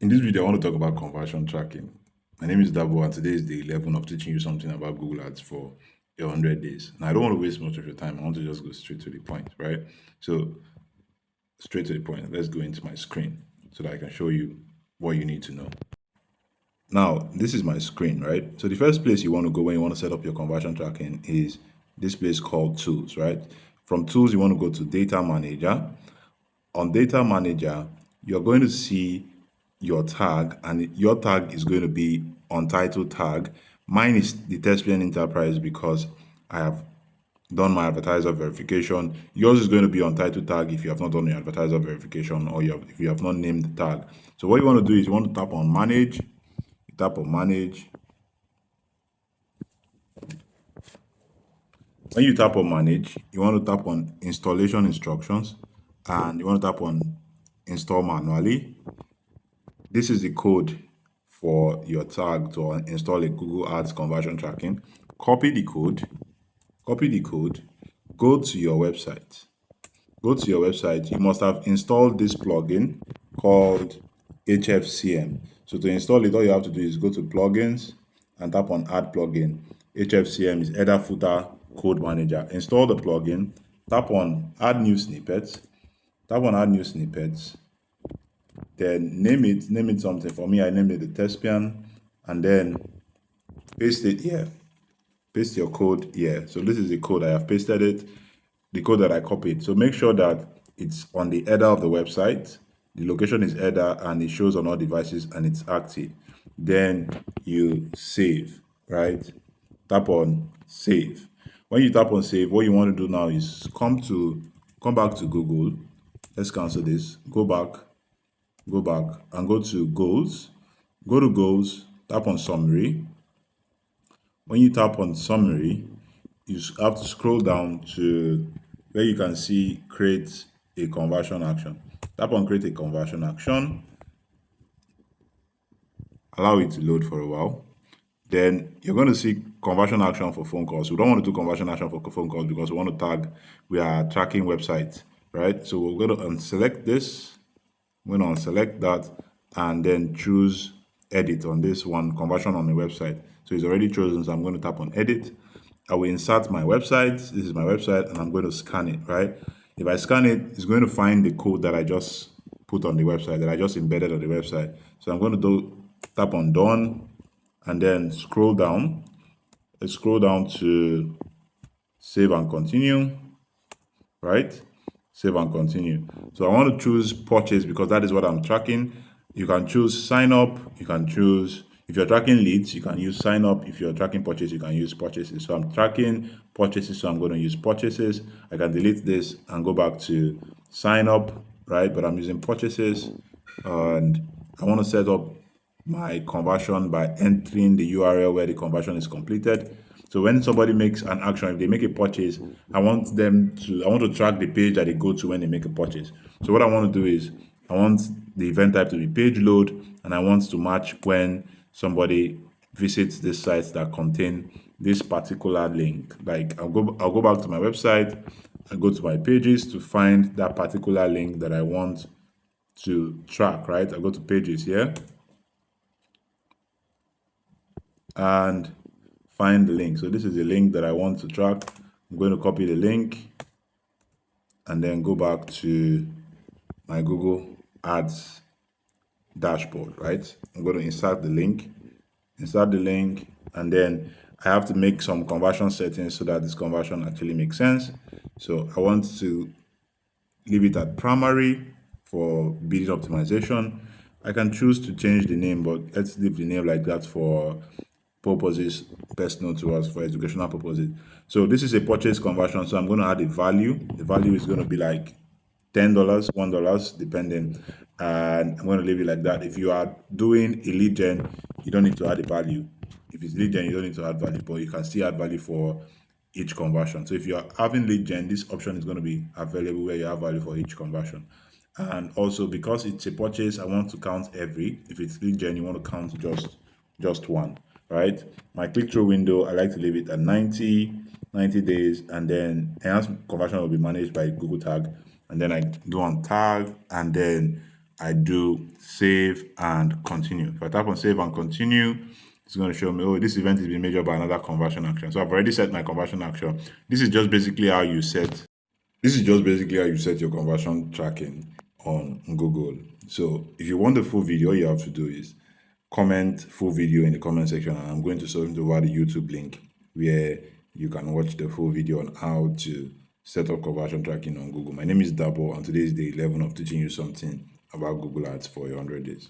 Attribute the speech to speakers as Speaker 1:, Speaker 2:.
Speaker 1: In this video, I want to talk about conversion tracking. My name is Dabo, and today is day 11 of teaching you something about Google Ads for 100 days. Now, I don't want to waste much of your time. I want to just go straight to the point, right? So, straight to the point. Let's go into my screen so that I can show you what you need to know. Now, this is my screen, right? So, the first place you want to go when you want to set up your conversion tracking is this place called Tools, right? From Tools, you want to go to Data Manager. On Data Manager, you're going to see your tag, and your tag is going to be untitled tag. Mine is the Thespian Enterprise because I have done my advertiser verification. Yours is going to be untitled tag if you have not done your advertiser verification, or if you have not named the tag. So what you want to do is you want to tap on manage, you tap on manage. When you tap on manage, you want to tap on installation instructions, and you want to tap on install manually. This is the code for your tag to install a Google Ads conversion tracking. Copy the code, copy the code, go to your website. Go to your website. You must have installed this plugin called HFCM. So to install it, all you have to do is go to plugins and tap on add plugin. HFCM is header footer code manager. Install the plugin, tap on add new snippets, tap on add new snippets, then name it something. For me, I named it the Thespian, and then paste it here. Paste your code here. So this is the code. I have pasted it, the code that I copied. So make sure that it's on the header of the website. The location is header and it shows on all devices and it's active. Then you save, right? Tap on save. When you tap on save, what you want to do now is come back to Google. Let's cancel this. Go back and go to goals. Go to goals, tap on summary. When you tap on summary, you have to scroll down to where you can see create a conversion action. Tap on create a conversion action, allow it to load for a while. Then you're going to see conversion action for phone calls. We don't want to do conversion action for phone calls because we want to tag, we are tracking websites, right? So we're going to unselect this. We're going to unselect that and then choose edit on this one, conversion on the website. So it's already chosen, so I'm going to tap on edit. I will insert my website. This is my website, and I'm going to scan it, right? If I scan it, it's going to find the code that I just put on the website, that I just embedded on the website. So I'm going to tap on done, and then scroll down. Let's scroll down to save and continue, right? Save and continue. So I want to choose purchase because that is what I'm tracking. You can choose sign up. You can choose, if you're tracking leads, you can use sign up. If you're tracking purchase, you can use purchases. So I'm tracking purchases, so I'm going to use purchases. I can delete this and go back to sign up, right? But I'm using purchases, and I want to set up my conversion by entering the URL where the conversion is completed. So when somebody makes an action, if they make a purchase, I want to track the page that they go to when they make a purchase. So what I want to do is I want the event type to be page load, and I want to match when somebody visits this site that contain this particular link. Like I'll go back to my website and go to my pages to find that particular link that I want to track, right? I'll go to pages here and find the link. So this is the link that I want to track. I'm going to copy the link and then go back to my Google Ads dashboard, right? I'm going to insert the link, and then I have to make some conversion settings so that this conversion actually makes sense. So I want to leave it at primary for bidding optimization. I can choose to change the name, but let's leave the name like that for purposes best known to us, for educational purposes. So this is a purchase conversion. So I'm going to add a value. The value is going to be like $10, $1, depending. And I'm going to leave it like that. If you are doing a lead gen, you don't need to add a value. If it's lead gen, you don't need to add value, but you can still add value for each conversion. So if you are having lead gen, this option is going to be available where you have value for each conversion. And also because it's a purchase, I want to count every. If it's lead gen, you want to count just one, right? My click-through window, I like to leave it at 90 days, and then enhanced conversion will be managed by Google Tag. And then I do on tag, and then I do save and continue. If I tap on save and continue, it's going to show me, oh, this event is being measured by another conversion action. So I've already set my conversion action. This is just basically how you set your conversion tracking on Google. So if you want the full video, all you have to do is comment full video in the comment section, and I'm going to send over the YouTube link where you can watch the full video on how to set up conversion tracking on Google. My name is Dabo, and today is day 11 of teaching you something about Google Ads for your 100 days.